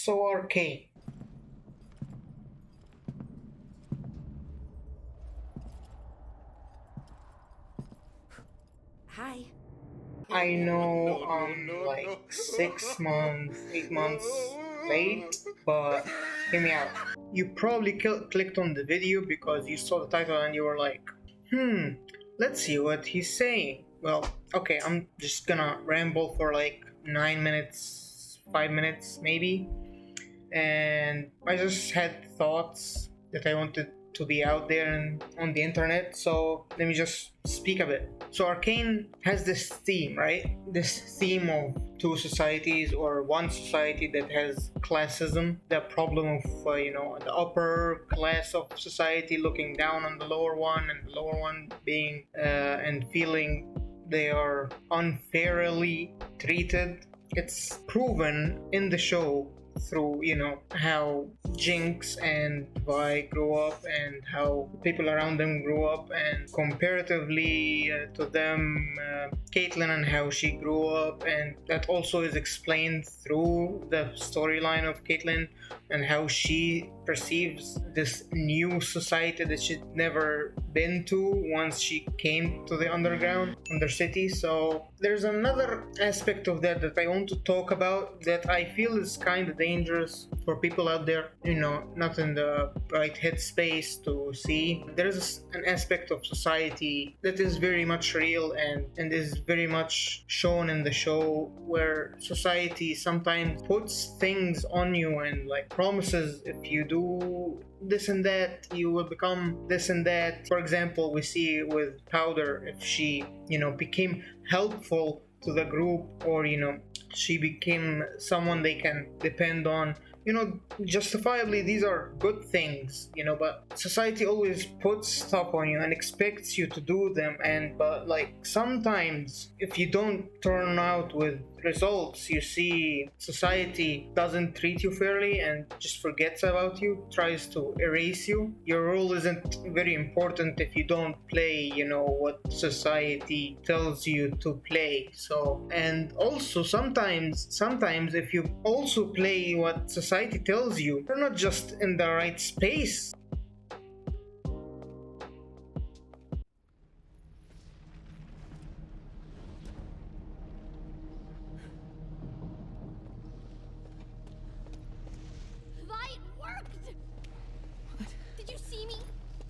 So Arcane. Hi. I know No, I'm no, like no. 6 months, 8 months late, but hear me out. You probably clicked on the video because you saw the title and you were like, let's see what he's saying. Well, okay, I'm just gonna ramble for like 9 minutes, 5 minutes maybe, and I just had thoughts that I wanted to be out there and on the internet, so let me just speak a bit. So Arcane has this theme, right? This theme of two societies or one society that has classism, the problem of the upper class of society looking down on the lower one, and the lower one being and feeling they are unfairly treated. It's proven in the show through how Jinx and Vi grew up and how people around them grew up, and comparatively to them, Caitlyn and how she grew up, and that also is explained through the storyline of Caitlyn and how she perceives this new society that she'd never been to once she came to the underground undercity. So there's another aspect of that I want to talk about that I feel is kind of dangerous for people out there, not in the right headspace to see. There's an aspect of society that is very much real and is very much shown in the show, where society sometimes puts things on you and like promises, if you do this and that you will become this and that. For example, we see with Powder, if she became helpful to the group, or she became someone they can depend on, justifiably these are good things, but society always puts stuff on you and expects you to do them. And but like sometimes if you don't turn out with results, you see society doesn't treat you fairly and just forgets about you, tries to erase you. Your role isn't very important if you don't play what society tells you to play. So, and also sometimes if you also play what society tells you, you're not just in the right space. Vi, it worked! What? Did you see me?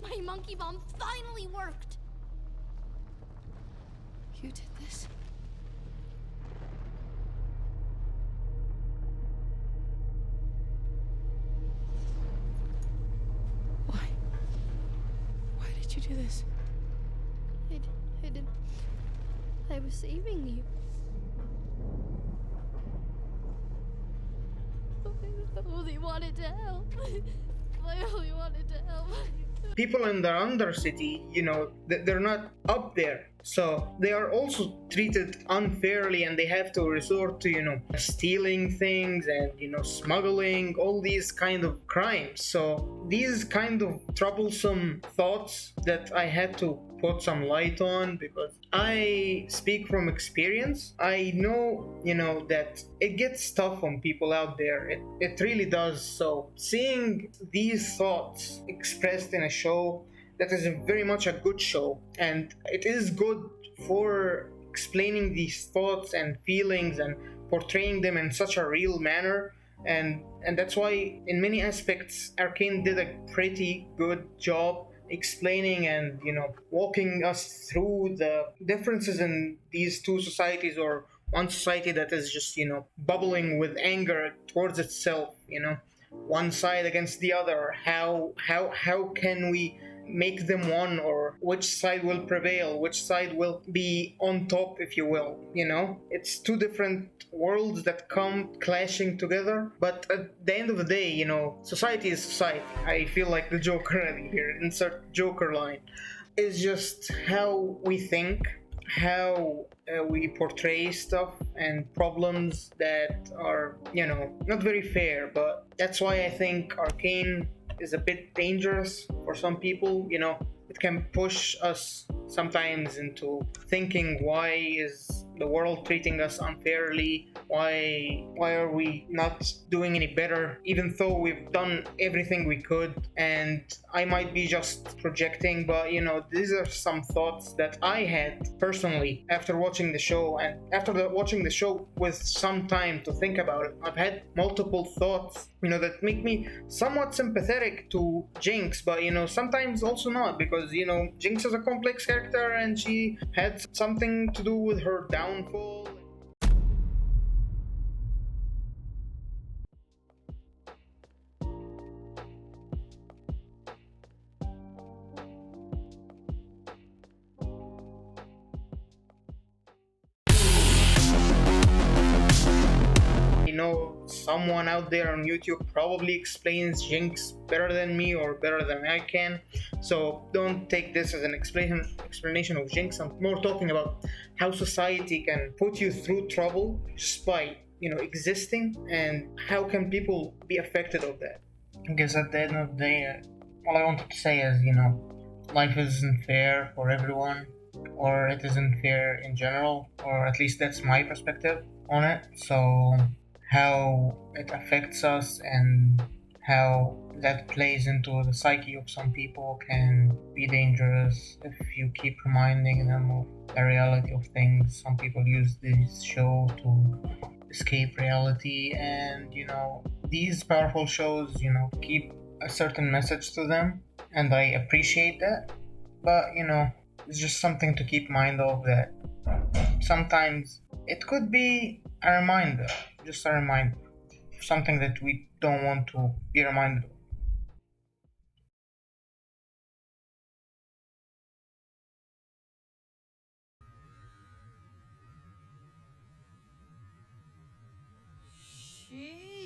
My monkey bomb finally worked! You did this? Why? Why did you do this? I didn't... I was saving you. I only wanted to help. I only wanted to help. People in the undercity, they're not up there, so they are also treated unfairly, and they have to resort to stealing things and smuggling, all these kind of crimes. So these kind of troublesome thoughts that I had to put some light on, because I speak from experience. I know that it gets tough on people out there. It really does. So seeing these thoughts expressed in a show that is very much a good show, and it is good for explaining these thoughts and feelings and portraying them in such a real manner, and that's why in many aspects Arcane did a pretty good job explaining and walking us through the differences in these two societies, or one society that is just bubbling with anger towards itself, one side against the other. How can we make them one, or which side will prevail, which side will be on top, if you will. It's two different worlds that come clashing together, but at the end of the day, society is society. I feel like the Joker here, insert Joker line. Is just how we think, how we portray stuff and problems that are not very fair. But that's why I think Arcane is a bit dangerous for some people. It can push us sometimes into thinking, why is the world treating us unfairly? Why are we not doing any better, even though we've done everything we could? And I might be just projecting, but these are some thoughts that I had personally after watching the show, and after watching the show with some time to think about it, I've had multiple thoughts that make me somewhat sympathetic to Jinx, but sometimes also not, because Jinx is a complex character and she had something to do with her downfall. I know someone out there on YouTube probably explains Jinx better than me or better than I can, so don't take this as an explanation of Jinx. I'm more talking about how society can put you through trouble just by existing, and how can people be affected of that. Because at the end of the day, all I wanted to say is life isn't fair for everyone, or it isn't fair in general, or at least that's my perspective on it. So how it affects us and how that plays into the psyche of some people can be dangerous if you keep reminding them of the reality of things. Some people use this show to escape reality, and these powerful shows keep a certain message to them, and I appreciate that. But it's just something to keep mind of, that sometimes it could be a reminder, just a reminder, something that we don't want to be reminded of. Jeez.